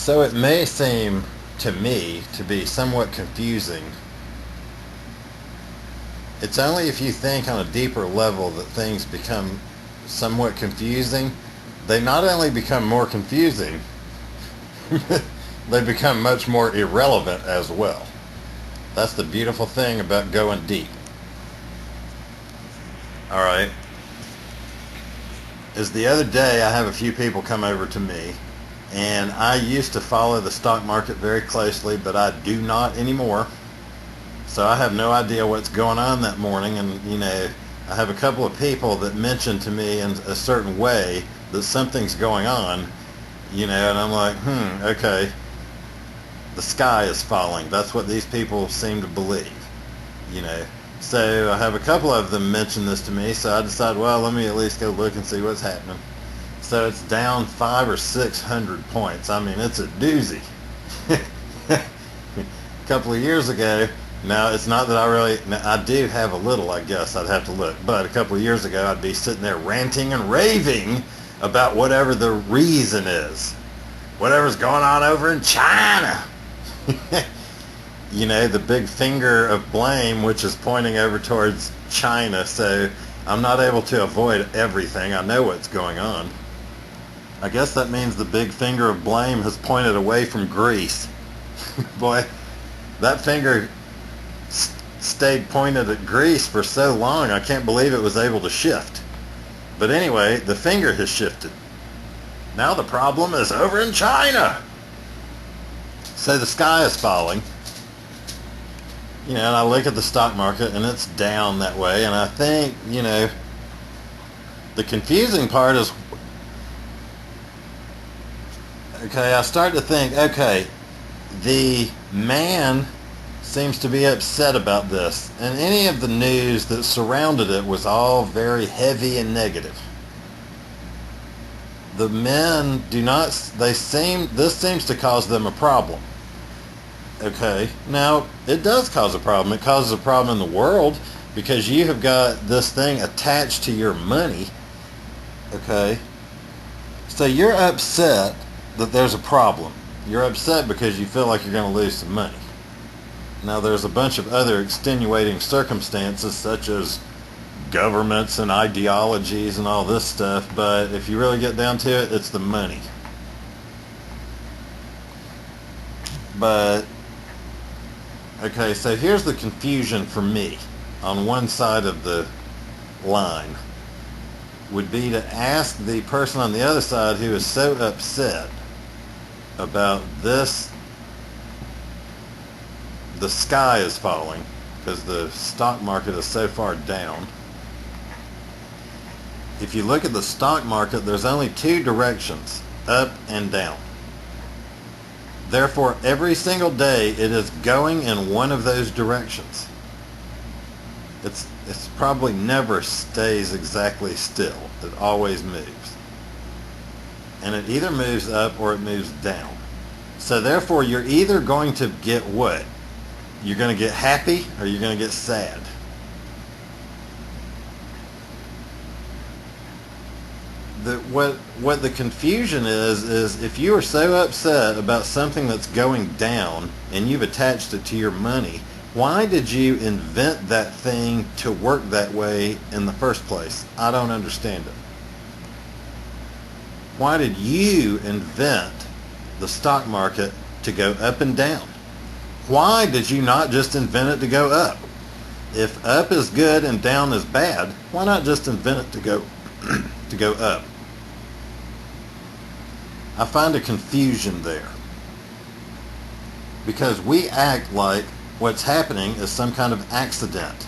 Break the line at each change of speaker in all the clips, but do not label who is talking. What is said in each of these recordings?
So it may seem to me to be somewhat confusing. It's only if you think on a deeper level that things become somewhat confusing. They not only become more confusing, they become much more irrelevant as well. That's the beautiful thing about going deep. Alright. Is the other day I have a few people come over to me, and I used to follow the stock market very closely, but I do not anymore. So I have no idea what's going on that morning, and I have a couple of people that mention to me in a certain way that something's going on, and I'm like, okay, the sky is falling. That's what these people seem to believe, So I have a couple of them mention this to me, so I decided, well, let me at least go look and see what's happening. So it's down 500 or 600 points. I mean, it's a doozy. A couple of years ago, now it's not that I do have a little, I guess I'd have to look, but a couple of years ago I'd be sitting there ranting and raving about whatever the reason is. Whatever's going on over in China. The big finger of blame, which is pointing over towards China, so I'm not able to avoid everything. I know what's going on. I guess that means the big finger of blame has pointed away from Greece. Boy, that finger stayed pointed at Greece for so long, I can't believe it was able to shift. But anyway, the finger has shifted. Now the problem is over in China. So the sky is falling. And I look at the stock market and it's down that way, and I think, the confusing part is, okay, I start to think, okay, the man seems to be upset about this, and any of the news that surrounded it was all very heavy and negative. The men this seems to cause them a problem. Okay, now it does cause a problem. It causes a problem in the world because you have got this thing attached to your money. Okay, so you're upset that there's a problem. You're upset because you feel like you're going to lose some money. Now there's a bunch of other extenuating circumstances such as governments and ideologies and all this stuff, but if you really get down to it, it's the money. But okay, so here's the confusion for me on one side of the line would be to ask the person on the other side who is so upset about this, the sky is falling because the stock market is so far down. If you look at the stock market, there's only two directions, up and down. Therefore, every single day it is going in one of those directions. It's probably never stays exactly still. It always moves. And it either moves up or it moves down. So therefore, you're either going to get what? You're going to get happy or you're going to get sad. What the confusion is if you are so upset about something that's going down and you've attached it to your money, why did you invent that thing to work that way in the first place? I don't understand it. Why did you invent the stock market to go up and down? Why did you not just invent it to go up? If up is good and down is bad, why not just invent it to go to go up? I find a confusion there. Because we act like what's happening is some kind of accident.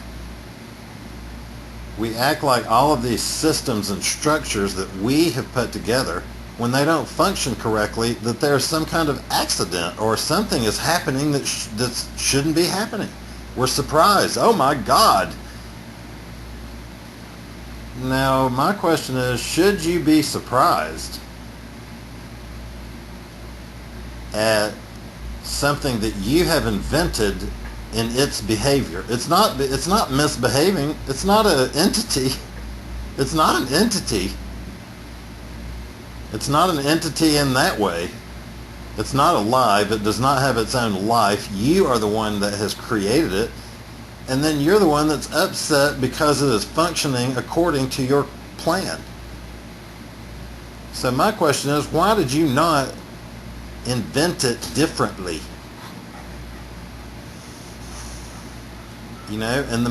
We act like all of these systems and structures that we have put together, when they don't function correctly, that there's some kind of accident or something is happening that shouldn't be happening. We're surprised. Oh my God. Now, my question is, should you be surprised at something that you have invented in its behavior? It's not misbehaving. It's not an entity. It's not an entity. It's not an entity in that way. It's not alive. It does not have its own life. You are the one that has created it. And then you're the one that's upset because it is functioning according to your plan. So my question is, why did you not invent it differently? You know, in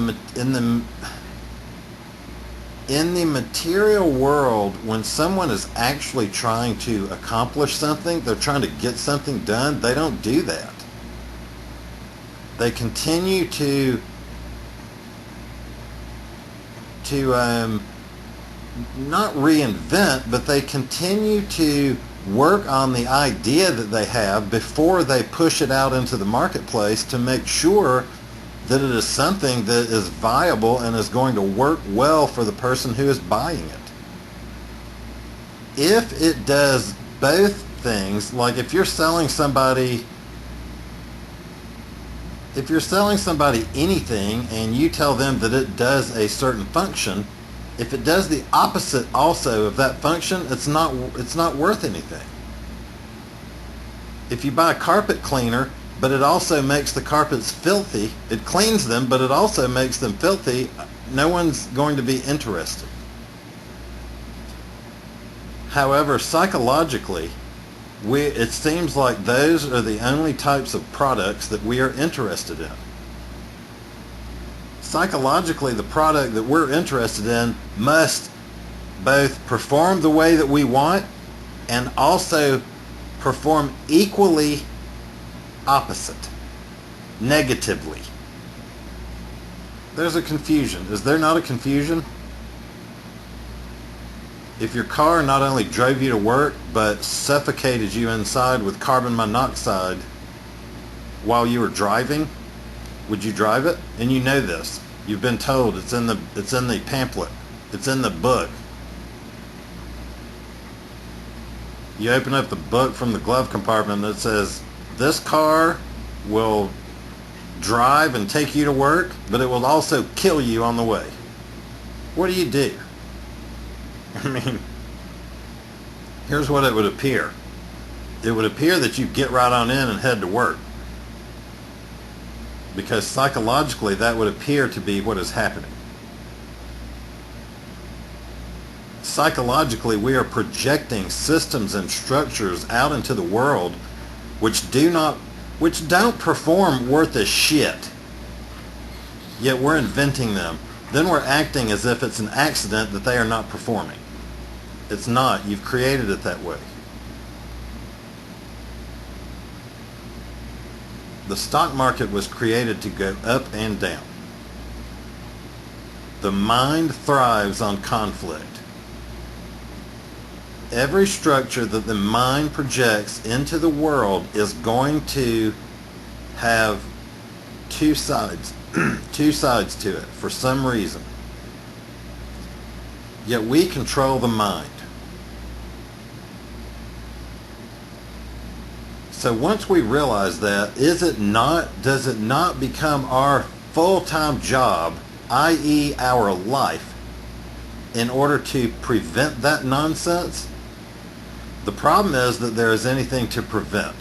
the material world, when someone is actually trying to accomplish something, they're trying to get something done, they don't do that. They continue to not reinvent, but they continue to work on the idea that they have before they push it out into the marketplace to make sure that it is something that is viable and is going to work well for the person who is buying it. If it does both things, like if you're selling somebody anything and you tell them that it does a certain function, if it does the opposite also of that function, it's not worth anything. If you buy a carpet cleaner, but it also makes the carpets filthy, it cleans them, but it also makes them filthy, no one's going to be interested. However, psychologically, it seems like those are the only types of products that we are interested in. Psychologically, the product that we're interested in must both perform the way that we want and also perform equally opposite, negatively. There's a confusion. Is there not a confusion? If your car not only drove you to work, but suffocated you inside with carbon monoxide while you were driving, would you drive it? And you know this. You've been told it's in the pamphlet. It's in the book. You open up the book from the glove compartment that says, this car will drive and take you to work, but it will also kill you on the way. What do you do? I mean, here's what it would appear. It would appear that you get right on in and head to work. Because psychologically, that would appear to be what is happening. Psychologically, we are projecting systems and structures out into the world which don't perform worth a shit. Yet we're inventing them. Then we're acting as if it's an accident that they are not performing. It's not. You've created it that way. The stock market was created to go up and down. The mind thrives on conflict. Every structure that the mind projects into the world is going to have two sides to it for some reason. Yet we control the mind. So once we realize that, does it not become our full-time job, i.e. our life, in order to prevent that nonsense? The problem is that there is anything to prevent.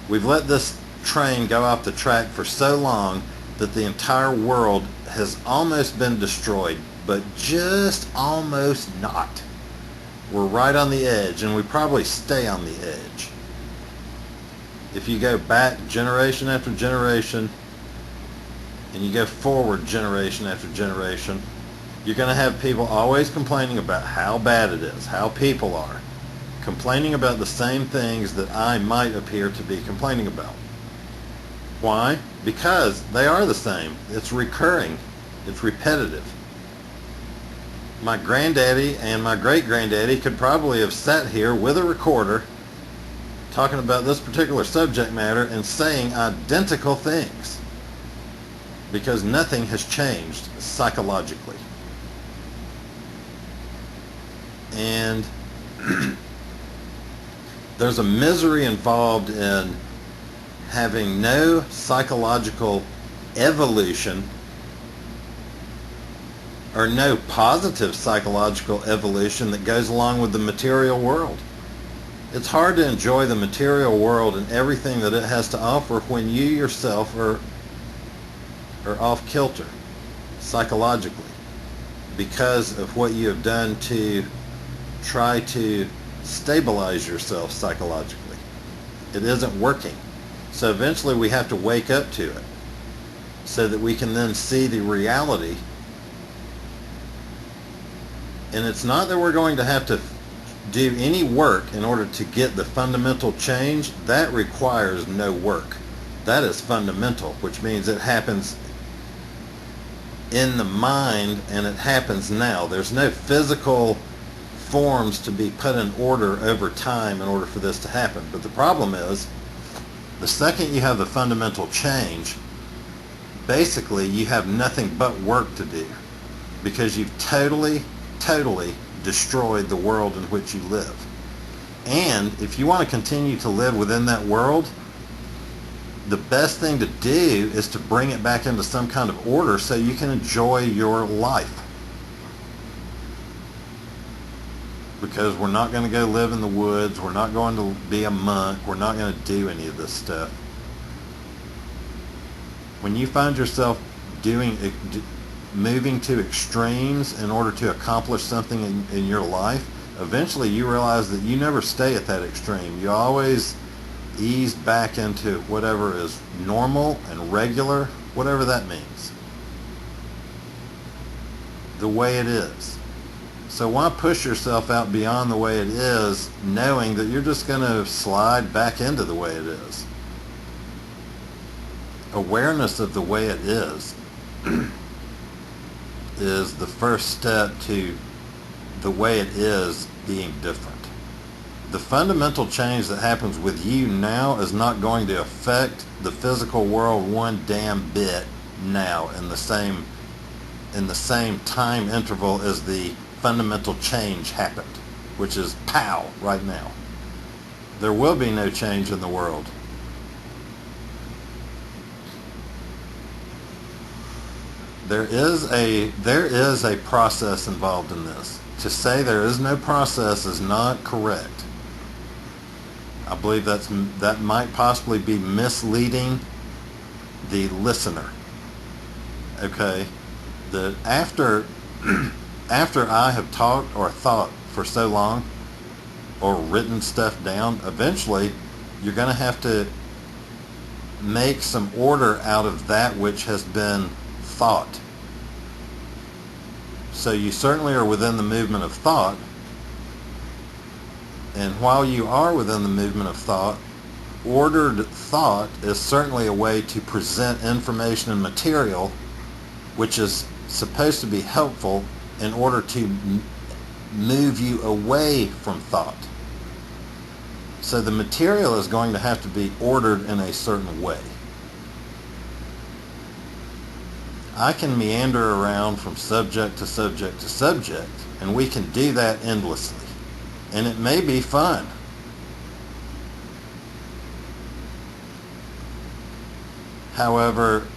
We've let this train go off the track for so long that the entire world has almost been destroyed, but just almost not. We're right on the edge, and we probably stay on the edge. If you go back generation after generation, and you go forward generation after generation, you're going to have people always complaining about how bad it is, how people are, complaining about the same things that I might appear to be complaining about. Why? Because they are the same. It's recurring. It's repetitive. My granddaddy and my great-granddaddy could probably have sat here with a recorder talking about this particular subject matter and saying identical things, because nothing has changed psychologically. And there's a misery involved in having no psychological evolution, or no positive psychological evolution that goes along with the material world. It's hard to enjoy the material world and everything that it has to offer when you yourself are off kilter psychologically because of what you have done to try to stabilize yourself psychologically. It isn't working. So eventually we have to wake up to it so that we can then see the reality. And it's not that we're going to have to do any work in order to get the fundamental change. That requires no work. That is fundamental, which means it happens in the mind and it happens now. There's no physical forms to be put in order over time in order for this to happen. But the problem is, the second you have the fundamental change, basically you have nothing but work to do because you've totally destroyed the world in which you live. And if you want to continue to live within that world, the best thing to do is to bring it back into some kind of order so you can enjoy your life. Because we're not going to go live in the woods, we're not going to be a monk, we're not going to do any of this stuff. When you find yourself moving to extremes in order to accomplish something in your life, eventually you realize that you never stay at that extreme. You always ease back into whatever is normal and regular, whatever that means. The way it is. So why push yourself out beyond the way it is, knowing that you're just going to slide back into the way it is? Awareness of the way it is the first step to the way it is being different. The fundamental change that happens with you now is not going to affect the physical world one damn bit now in the same time interval as the fundamental change happened, which is pow right now. There will be no change in the world. There is a process involved in this. To say there is no process is not correct. I believe that might possibly be misleading the listener. Okay? That after I have talked or thought for so long or written stuff down, eventually you're going to have to make some order out of that which has been thought. So you certainly are within the movement of thought, and while you are within the movement of thought, ordered thought is certainly a way to present information and material which is supposed to be helpful in order to move you away from thought. So the material is going to have to be ordered in a certain way. I can meander around from subject to subject to subject, and we can do that endlessly. And it may be fun. However,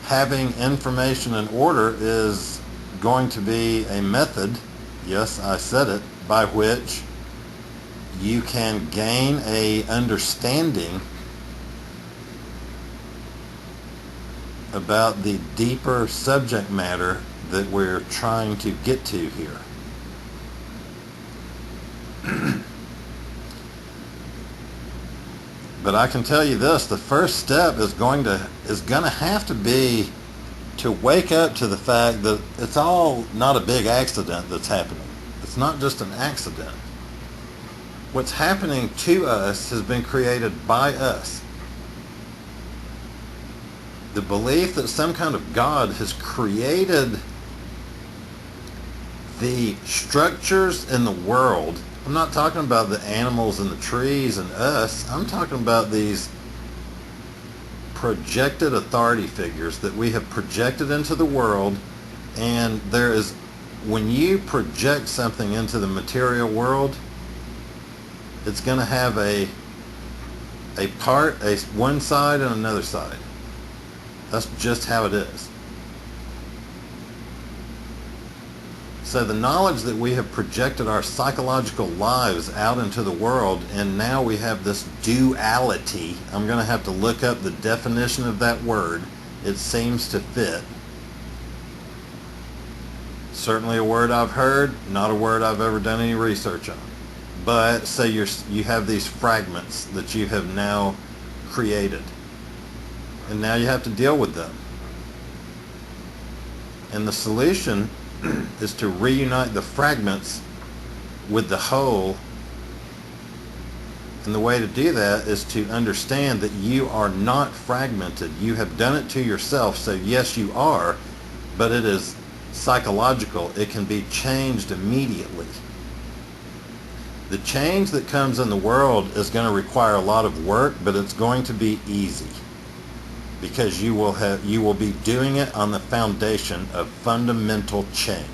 having information in order is going to be a method, yes, I said it, by which you can gain a understanding about the deeper subject matter that we're trying to get to here. But I can tell you this, the first step is going to have to be to wake up to the fact that it's all not a big accident that's happening. It's not just an accident. What's happening to us has been created by us. The belief that some kind of God has created the structures in the world. I'm not talking about the animals and the trees and us. I'm talking about these projected authority figures that we have projected into the world. And when you project something into the material world, it's going to have one side and another side. That's just how it is. So the knowledge that we have projected our psychological lives out into the world, and now we have this duality. I'm going to have to look up the definition of that word. It seems to fit. Certainly a word I've heard, not a word I've ever done any research on. But say you have these fragments that you have now created, and now you have to deal with them. And the solution is to reunite the fragments with the whole. And the way to do that is to understand that you are not fragmented. You have done it to yourself, so yes, you are, but it is psychological. It can be changed immediately. The change that comes in the world is going to require a lot of work, but it's going to be easy, because you will be doing it on the foundation of fundamental change.